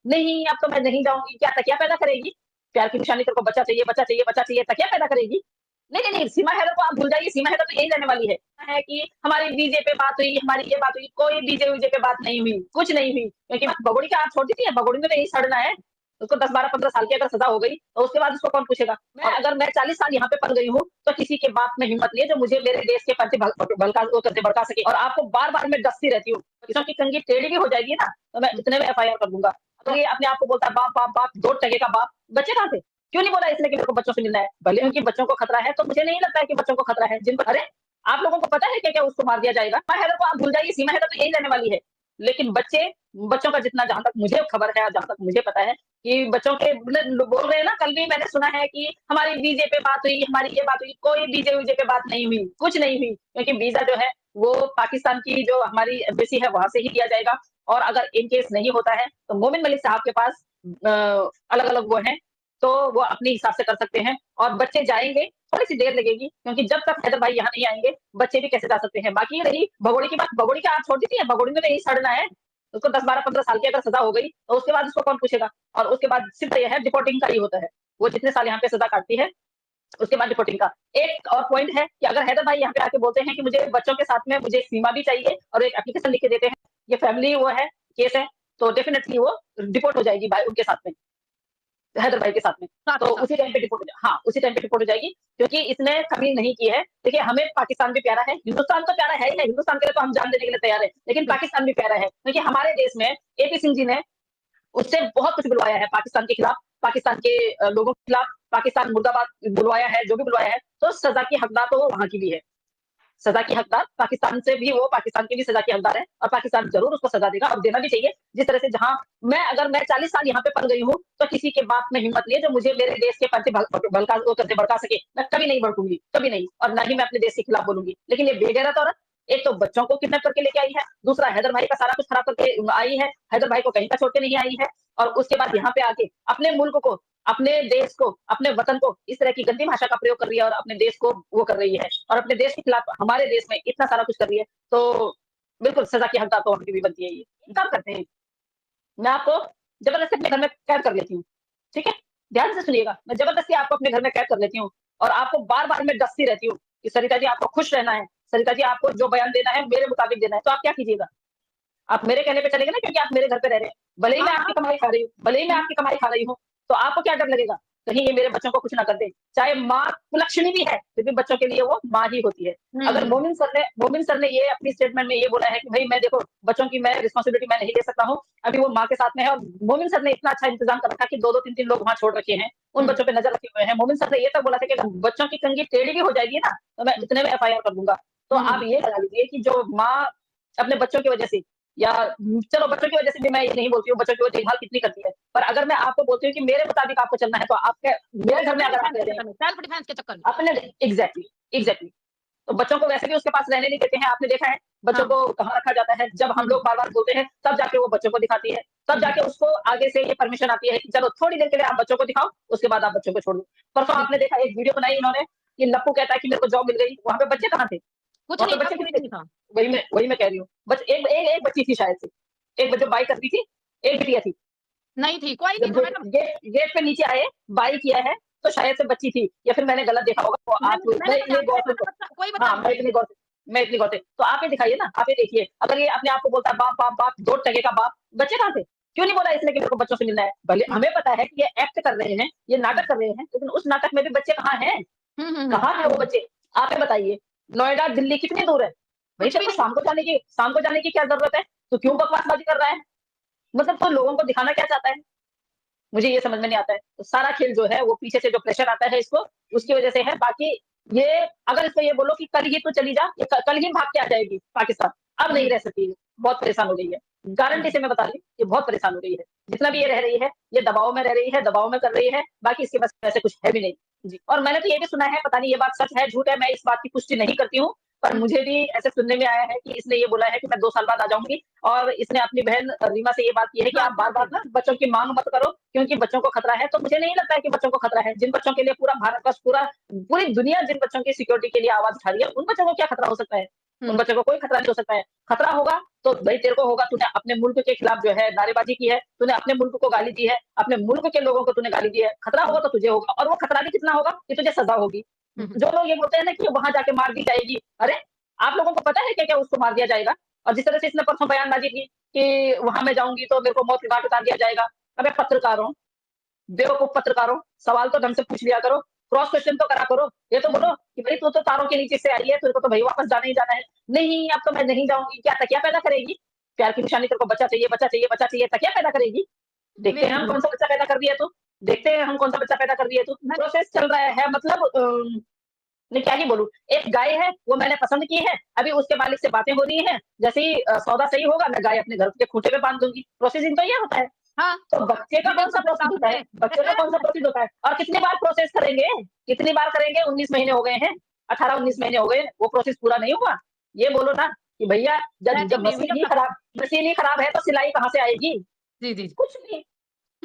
नहीं अब तो मैं नहीं जाऊँगी, क्या तकिया पैदा करेगी? प्यार की निशानी तेरे को बच्चा चाहिए, बच्चा चाहिए, बच्चा चाहिए, तकिया पैदा करेगी? नहीं, नहीं, नहीं, सीमा हैदर को आप भूल जाइए, सीमा हैदर तो यही रहने वाली है कि हमारी डीजे पे बात हुई, हमारी ये बात हुई, कोई डीजे-वीजे पे बात नहीं हुई, कुछ नहीं हुई, क्योंकि भगोड़ी का हाथ छोड़ दी थी, भगोड़ी ने तो यही सड़ना है। उसको 10, 12, 15 साल की अगर सज़ा हो गई, तो उसके बाद उसको कौन पूछेगा? मैं अगर मैं 40 साल यहाँ पे पल गई हूँ, तो किसी के बात में हिम्मत नहीं है जो मुझे मेरे देश के प्रति भड़का वो करके भड़का सके और आपको बार-बार मैं डसती रहती हूँ। किसी की कंघी टेढ़ी भी हो जाएगी ना, तो मैं इतने में एफआईआर कर दूँगा। तो ये अपने आप को बोलता है बाप, बाप, बाप, 2 टके का बाप, बच्चे कहाँ थे? क्यों नहीं बोला इसलिए कि मेरे को बच्चों से मिलना है? भले उनके बच्चों को खतरा है, तो मुझे नहीं लगता है कि बच्चों को खतरा है। जिनको अरे! आप लोगों को पता है क्या-क्या उसको मार दिया जाएगा? सीमा हैदर को आप भूल जाइए, सीमा हैदर तो यही रहने वाली है। लेकिन बच्चों का जितना जहाँ तक मुझे खबर है, जहाँ तक मुझे पता है कि बच्चों के मतलब बोल रहे हैं ना, कल भी मैंने सुना है कि हमारी वीज़े पे बात हुई, हमारी ये बात हुई, कोई वीज़े-वीज़े पे बात नहीं हुई, कुछ नहीं हुई, क्योंकि वीज़ा जो है वो पाकिस्तान की जो हमारी एम्बेसी है वहाँ से ही दिया जाएगा और अगर इन केस नहीं होता है, तो मोमिन मलिक साहब के पास अलग-अलग वो हैं, तो वो अपने हिसाब से कर सकते हैं और बच्चे जाएँगे, थोड़ी-सी देर लगेगी क्योंकि जब तक हैदर भाई यहाँ नहीं आएँगे, बच्चे भी कैसे जा सकते हैं। बाकी ये रही भगोड़े की बात, भगोड़े का हाथ छोड़ दी थी, भगोड़े ने तो यही सड़ना है। उसको 10, 12, 15 साल की अगर सज़ा हो गई, तो उसके बाद उसको कौन पूछेगा? और उसके बाद सिर्फ़ ये है डिपोर्टिंग का ही होता है। वो जितने साल यहाँ पे सज़ा काटती है, उसके बाद डिपोर्टिंग का। एक और पॉइंट है कि अगर हैदर भाई यहाँ पे आके बोलते हैं कि मुझे बच्चों के साथ में मुझे सीमा भी चाहिए और एक एप्लीकेशन लिख के देते हैं, ये फैमिली वो है, केस है, तो डेफिनिटली वो डिपोर्ट हो जाएगी भाई उनके साथ में। हैदर भाई के साथ में। साथ तो के साथ। उसी टाइम पे डिपोर्ट हो हाँ, उसी टाइम पे डिपोर्ट हो जाएगी क्योंकि इसने कमी नहीं की है। देखिए हमें पाकिस्तान भी प्यारा है, हिंदुस्तान तो प्यारा है ही है, हिंदुस्तान के लिए तो हम जान देने के लिए तैयार हैं, लेकिन बिल्कुल। पाकिस्तान भी प्यारा है क्योंकि हमारे देश में एपी सिंह जी ने उससे बहुत कुछ बुलवाया है पाकिस्तान के खिलाफ, पाकिस्तान के लोगों के खिलाफ, पाकिस्तान मुर्दाबाद बुलवाया है, जो भी बुलवाया है, तो सज़ा की हकदार तो वो वहाँ की भी है। सज़ा की हकदार पाकिस्तान से भी वो पाकिस्तान की भी सज़ा की हकदार है और पाकिस्तान ज़रूर उसको सज़ा देगा और देना भी चाहिए। जिस तरह से जहाँ मैं 40 साल यहाँ पे पल गई हूँ, तो किसी के बात में हिम्मत नहीं है जो मुझे मेरे देश के प्रति भड़का वो करके भड़का सके। मैं कभी नहीं भड़कूँगी, कभी नहीं और ना ही मैं अपने देश के खिलाफ बोलूँगी। लेकिन ये बेगैरत औरत, एक तो बच्चों को किडनैप करके लेके आई है, दूसरा हैदर भाई का सारा कुछ खराब करके आई है, हैदर भाई को कहीं का छोड़ के नहीं आई है और उसके बाद यहाँ पे आके अपने मुल्क को, अपने देश को, अपने वतन को इस तरह की गंदी भाषा का प्रयोग कर रही है और अपने देश को वो कर रही है और अपने देश के खिलाफ हमारे देश में इतना सारा कुछ कर रही है, तो बिल्कुल सज़ा की हकदार तो हमकी भी बनती है ये। काम करते हैं, मैं आपको ज़बरदस्ती अपने घर में कैद कर लेती हूँ, ठीक है? ध्यान से सुनिएगा, मैं ज़बरदस्ती आपको अपने घर में कैद कर लेती हूँ और आपको बार-बार मैं डसती रहती हूँ कि सरिता जी आपको खुश रहना है, सरिता जी आपको जो बयान देना है मेरे मुताबिक देना है, तो आप क्या कीजिएगा? आप मेरे कहने पे चलेंगे ना क्योंकि आप मेरे घर पे रह रहे हैं। भले ही हाँ, मैं आपकी हाँ। कमाई खा रही हूँ भले ही मैं आपकी कमाई खा रही हूँ, तो आपको क्या डर लगेगा? कहीं ये मेरे बच्चों को कुछ ना कर दे। चाहे माँ कुलक्षणी भी है, फिर भी बच्चों के लिए वो माँ ही होती है। हुँ, अगर हुँ। मोमिन सर ने ये अपनी स्टेटमेंट में ये बोला है कि भई मैं देखो बच्चों की मैं रिस्पॉन्सिबिलिटी मैं नहीं ले सकता हूँ, अभी वो माँ के साथ में है और मोमिन सर ने इतना अच्छा इंतज़ाम कर रखा है कि 2-2 3-3 लोग वहाँ छोड़ रखे हैं, उन हुँ। बच्चों पे नज़र रखे हुए हैं। मोमिन सर ने ये तक बोला था कि अगर बच्चों की कंघी टेढ़ी भी हो जाएगी ना, तो मैं हुँ। इतने में एफआईआर कर दूँगा। तो हुँ, आप हुँ। ये लगा लीजिए कि जो माँ अपने बच्चों की वजह से या चलो बच्चों की वजह से भी मैं ये नहीं बोलती हूँ, बच्चों की वो देखभाल कितनी करती है। पर अगर मैं आपको बोलती हूँ कि मेरे मुताबिक आपको चलना है, तो आप क्या मेरे घर में सेल्फ अगर आप डिफेंस रह के रहे हैं, चक्कर में सेल्फ डिफेंस के चक्कर में। अपने एग्ज़ैक्टली, एग्ज़ैक्टली। तो बच्चों को वैसे भी उसके पास रहने नहीं देते हैं, आपने देखा है, बच्चों हाँ। को कहाँ रखा जाता है, जब हुँ, हम हुँ। लोग बार-बार बोलते हैं, तब जाके वो बच्चों को दिखाती है, तब हुँ, हुँ। जाके उसको आगे से ये परमिशन आती है कि चलो थोड़ी देर के लिए आप बच्चों को दिखाओ, उसके बाद आप बच्चों को छोड़ दो। परसों आपने बिल्कुल। देखा एक वीडियो बनाई इन्होंने कि लप्पू कहता है कि मेरे को जॉब मिल गई, वहाँ पे बच्चे कहाँ थे? कुछ वहाँ नहीं पे था, बच्चे कुछ कितने नहीं थे? था। वही मैं कह रही हूँ। बस एक बच्ची थी शायद से, एक जो बाइक करती थी, एक बिटिया थी। नहीं थी, कोई नहीं जब था मैडम। गेट पे नीचे आए, बाय किया है, तो शायद से बच्ची थी या फिर मैंने गलत देखा होगा। तो आप मैंने मैं तो इतनी ध्यान से गौर से देखा था बच्चा कोई बच्चा हाँ, नहीं था इसमें। मैं इतनी गौर से तो आप ये दिखाइए ना, आप ये देखिए, अगर ये अपने आप को बोलता है बाप, बाप, बाप, 2 टके का बाप, बच्चे कहाँ थे? क्यों नहीं बोला इसने कि मेरे को बच्चों से मिलना है? भले हुँ, हमें पता है कि ये एक्ट कर रहे हैं, ये हुँ। नाटक कर रहे हैं, लेकिन उस नाटक में भी बच्चे कहाँ हैं? हुँ, हुँ, हुँ। कहाँ हैं वो बच्चे? आप ही बताइए। नोएडा, दिल्ली कितनी दूर है? भई कुछ तेरे भी को नहीं। शाम को जाने की क्या ज़रूरत है? तू क्यों हुँ। बकवासबाज़ी कर रहा है? मतलब तू लोगों को दिखाना क्या चाहता है? मुझे ये समझ में नहीं आता है। तो सारा खेल जो है वो पीछे से जो प्रेशर आता है इसको, उसकी वज़ह से है। बाकी ये अगर इसको ये बोलो कि कल ही तू चली जा, ये क कल ही भाग के आ जाएगी पाकिस्तान, अब नहीं हुँ, रह सकती है, बहुत परेशान हो गई है। गारंटी हुँ। से मैं बता रही हूँ, ये बहुत परेशान हो गई है। जितना भी ये रह रही है, ये दबाव में रह रही है, दबाव में कर रही है, बाकी इसके पास ऐसे कुछ है भी नहीं। जी, और मैंने तो ये भी सुना है, पता नहीं ये बात सच है, झूठ है, मैं इस बात की पुष्टि नहीं करती हूँ, पर हुँ। मुझे भी ऐसे सुनने में आया है कि इसने ये बोला है कि मैं 2 साल बाद आ जाऊँगी और इसने अपनी बहन रीमा से ये बात की है कि हाँ, आप हाँ, बार-बार हाँ। ना बच्चों की माँग मत करो क्योंकि बच्चों को खतरा है। तो मुझे नहीं लगता है कि बच्चों को खतरा है। जिन बच्चों के लिए पूरा भारतवर्ष, पूरी दुनिया जिन बच्चों की सिक्योरिटी के लिए आवाज़ उठा रही है, उन बच्चों को क्या खतरा हो सकता है? उन हुँ। बच्चों को कोई खतरा नहीं हो सकता है। खतरा होगा तो भई तेरे को होगा, तूने अपने मुल्क के खिलाफ जो है नारेबाज़ी की है, तूने अपने मुल्क को गाली दी है, अपने मुल्क के लोगों को तूने गाली दी है। खतरा होगा तो तुझे होगा, और वो खतरा भी कितना होगा कि तुझे सज़ा होगी। हुँ, हुँ। जो लोग ये बोलते हैं ना कि वहाँ जाके मार दी जाएगी, अरे! आप लोगों को पता है क्या-क्या उसको मार दिया जाएगा? और जिस तरह से इसने परसों बयानबाज़ी की कि वहाँ मैं जाऊँगी तो मेरे को मौत के घाट उतार दिया जाएगा। अबे पत्रकारों, बेवकूफ पत्रकारों, सवाल तो ढंग से पूछ लिया करो, क्रॉस क्वेश्चन तो करा करो। ये तो हुँ, हुँ। बोलो कि भई तू तो तारों के नीचे से आई है, तेरे को तो भई वापस जाना ही जाना है। नहीं, अब तो मैं नहीं जाऊँगी, क्या तकिया पैदा करेगी? प्यार की निशानी तेरे को बच्चा चाहिए, बच्चा चाहिए, बच्चा चाहिए, तकिया पैदा करेगी? देखते हैं बिल्कुल, हम बिल्कुल। कौन-सा बच्चा पैदा कर रही है तू, देखते हैं हम कौन-सा बच्चा पैदा कर रही है तू। मैं प्रोसेस चल रहा है मतलब मैं क्या ही बोलूँ, एक गाय है, वो मैंने पसंद की है, अभी उसके मालिक से बातें हो रही हैं, जैसे ही सौदा सही होगा, मैं गाय अपने घर के खूँटे पे बाँध दूँगी। प्रोसेसिंग तो ये होता है। हाँ, तो बच्चे का जी कौन-सा बिल्कुल सही कहा प्रोसेस होता है? आपने। बच्चे का कौन-सा प्रोसेस होता है? और कितनी बार प्रोसेस करेंगे? कितनी बार करेंगे? 19 महीने हो गए हैं, 18-19 महीने हो गए, वो प्रोसेस पूरा नहीं हुआ। ये बोलो ना कि भैया जब सेटिंग जब नहीं हुई तब तक। मशीन ही खराब है तो सिलाई कहाँ से आएगी? जी, जी, जी। कुछ नहीं।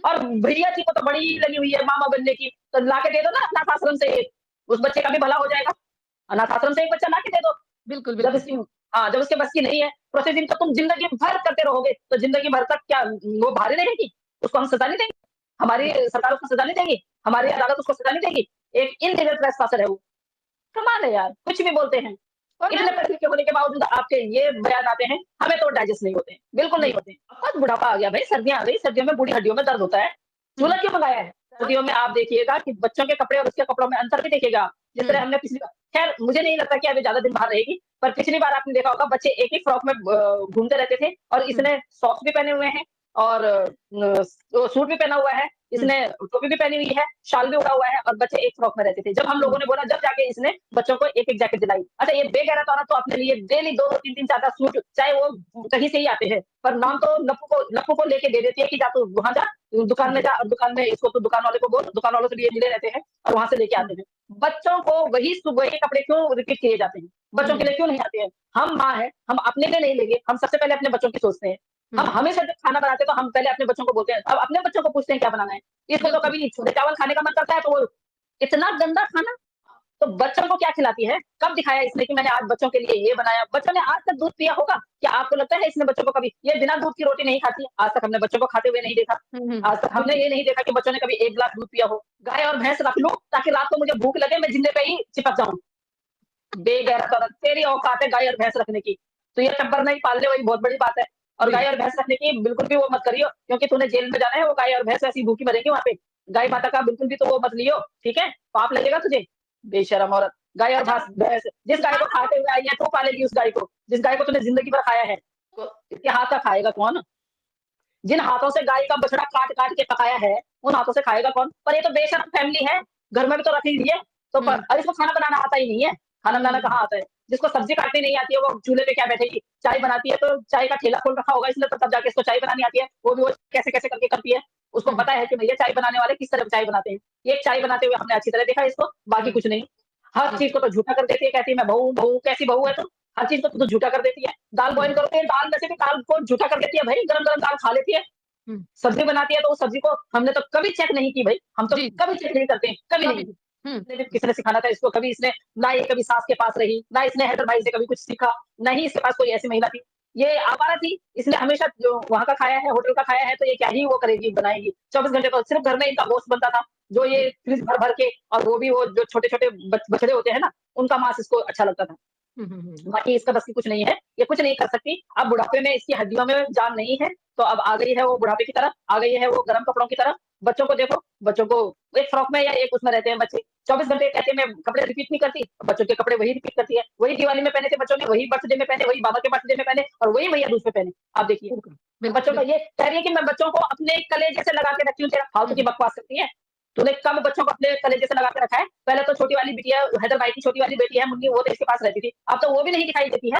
और भैया जी को तो बड़ी लगी हुई है मामा बनने की, तो लाके दे दो ना अनाथ आश्रम से एक, उस बच्चे का भी भला हो जाएगा। अनाथ आश्रम से एक बच्चा लाके दे दो। बिल्कुल, जब बिल्कुल। इसकी हाँ, जब उसके बस की नहीं है, प्रोसेसिंग तो तुम ज़िंदगी भर करते रहोगे, तो ज़िंदगी भर तक क्या वो भारी रहेगी? उसको हम सज़ा नहीं देंगे? हमारी सरकार उसको सज़ा नहीं देगी? हमारी अदालत उसको सज़ा नहीं देगी? एक इल्लीगल ट्रेस्पासर है वो। कमाल है यार, कुछ भी बोलते हैं। और मैं इतने पढ़े लिखे होने के बावजूद आपके ये बयान आते हैं, हमें तो डाइजेस्ट नहीं होते हैं, बिल्कुल नहीं जी। होते हैं। अब बस बुढ़ापा आ गया भई, सर्दियाँ आ गई, सर्दियों में बूढ़ी हड्डियों में दर्द होता है। हुँ, चूल्हा हुँ। क्यों मँगाया है? सर्दियों में आप देखिएगा कि बच्चों के कपड़े और उसके कपड़ों में अंतर भी देखिएगा आप। जिस तरह हुँ, हमने पिछली बार खैर मुझे नहीं लगता कि अभी ज़्यादा दिन बाहर रहेगी, पर पिछली बार आपने देखा होगा बच्चे एक ही फ्रॉक में घूमते रहते थे और हुँ, इसने सॉक्स भी पहने हुए हैं और सूट भी पहना हुआ है, हुँ, इसने टोपी भी पहनी हुई है, शाल भी ओढ़ा हुआ है और बच्चे एक फ्रॉक में रहते थे। जब हम लोगों हुँ, ने बोला जब जाके इसने बच्चों को एक-एक जैकेट दिलाई। अच्छा ये बेगैरत औरत तो अपने लिए डेली 2-2 3-3 4-4 सूट चाहे वो कहीं से ही आते हैं, पर नाम तो लप्पू को लेके दे देती है कि जा तू वहाँ जा, दुकान में हुँ, जा और दुकान में इसको तू दुकान वाले को बोल, दुकान वालों से भी ये मिले रहते हैं और वहाँ से लेके हुँ, आते हैं। बच्चों को वही कपड़े क्यों रिपीट किए जाते हैं? बच्चों के हुँ, लिए क्यों नहीं आते हैं? हम माँ हैं, हम अपने लिए नहीं लेंगे, हम सबसे पहले अपने बच्चों की सोचते हैं। हम हुँ, हमेशा जब खाना बनाते हैं तो हम पहले अपने बच्चों को बोलते हैं, अब अपने बच्चों को पूछते हैं क्या बनाना है? इसको तो बिल्कुल। कभी छोले चावल खाने का मन करता है तो वो इतना गंदा खाना, तो बच्चों को क्या खिलाती है? कब दिखाया इसने कि मैंने आज बच्चों के लिए ये बनाया? बच्चों ने आज तक दूध पिया होगा? क्या आपको लगता है इसने बच्चों को कभी ये बिना दूध की रोटी नहीं खाती है? आज तक हमने बच्चों को खाते हुए नहीं देखा। हुँ, हुँ, आज तक हमने बिल्कुल। ये नहीं देखा कि बच्चों ने कभी 1 ग्लास दूध पिया हो। गाय और भैंस रख लूँ ताकि रात को मुझे भूख लगे मैं जिंदे पे ही चिपक जाऊँ। बेगैरत औरत, तेरी औकात है गाय और भैंस रखने की। तो ये टब्बर नहीं पाल रहे वही बहुत बड़ी बात है। और जी। गाय और भैंस रखने की बिल्कुल भी वो मत करियो, क्योंकि तूने जेल में जाना है, वो गाय और भैंस ऐसी भूखी मरेंगी वहाँ पे। गाय हुँ। माता का बिल्कुल भी तो वो मत लियो, ठीक है? पाप लगेगा तुझे, बेशर्म औरत। गाय और अच्छा भैंस जिस गाय को खाते हुए आई है, तू पालेगी उस गाय को, जिस गाय को तूने ज़िंदगी भर खाया है। तो इसके हाथ का खाएगा कौन? जिन हाथों से गाय का बछड़ा काट-काट के पकाया है, उन हाथों से खाएगा कौन? पर ये तो बेशर्म फैमिली है, घर में भी तो रख ही दिए। तो हुँ, इसको खाना बनाना आता ही नहीं है, खाना बनाना हुँ, कहाँ आता है? जिसको सब्ज़ी काटनी नहीं आती है, वो चूल्हे पे क्या बैठेगी? चाय बनाती है, तो चाय का ठेला खोल रखा होगा इसने, तो तब जाके इसको चाय बनानी आती है। वो भी वो कैसे-कैसे करके करती है। उसको हुँ, पता है कि भैया चाय बनाने वाले किस तरह चाय बनाते हैं। ये चाय बनाते हुए हमने अच्छी तरह देखा है इसको, बाकी हुँ, कुछ नहीं। हर जी। चीज़ को तो झूठा कर देती है, कहती है मैं बहू हूँ, बहू कैसी बहू है तू? हर चीज़ को तू तो झूठा कर देती है। दाल हुँ, बॉयल करो तो ये दाल में से भी दाल को झूठा कर देती है भई, गरम-गरम दाल खा लेती है। हुँ, सब्ज़ी बनाती है तो उस सब्ज़ी को हमने तो कभी चेक नहीं की भई, हम तो जी, कभी चेक नहीं करते हैं, कभी कभी नहीं। नहीं। हुँ, ने भी किसने सिखाना था इसको, कभी इसने ना ये कभी सास के पास रही, ना इसने हैदर भाई से कभी कुछ सीखा, ना ही इसके पास कोई ऐसी महिला थी। ये आवारा थी, इसने हमेशा जो वहाँ का खाया है, होटल का खाया है, तो ये क्या ही वो करेगी, बनाएगी। 24 घंटे तो सिर्फ़ घर में इनका गोश्त बनता था, जो ये जी। फ्रिज भर-भर के और वो भी वो जो छोटे-छोटे बछड़े होते हैं ना, उनका मांस इसको अच्छा लगता था। हुँ, हुँ, हुँ, बाकी इसका बस की कुछ नहीं है, ये कुछ नहीं कर सकती। अब बुढ़ापे में इसकी हड्डियों में जान नहीं है, तो अब आ गई है वो बुढ़ापे की तरफ, आ गई है वो गरम कपड़ों की तरफ। बच्चों को देखो, बच्चों को एक फ्रॉक में या एक उसमें रहते हैं बच्चे। 24 घंटे कहते हैं मैं कपड़े रिपीट नहीं करती, बच्चों के कपड़े वही रिपीट करती है। वही दिवाली में पहने थे बच्चों ने, वही बर्थडे में पहने, वही बाबा के बर्थडे में पहने और वही भैया दूज पे पहने। आप देखिए, बिल्कुल, बिल्कुल, बच्चों का बिल्कुल। ये कह रही है कि मैं बच्चों को अपने कलेजे से लगा के रखती हूँ, तेरा फालतू हुँ, की हुँ, बकवास करती है। तूने कब बच्चों को अपने कलेजे से लगा के रखा है? पहले तो छोटी वाली बिटिया हैदर भाई की छोटी वाली बेटी है मुन्नी, वो तो इसके पास रहती थी। अब तो वो भी नहीं दिखाई देती है।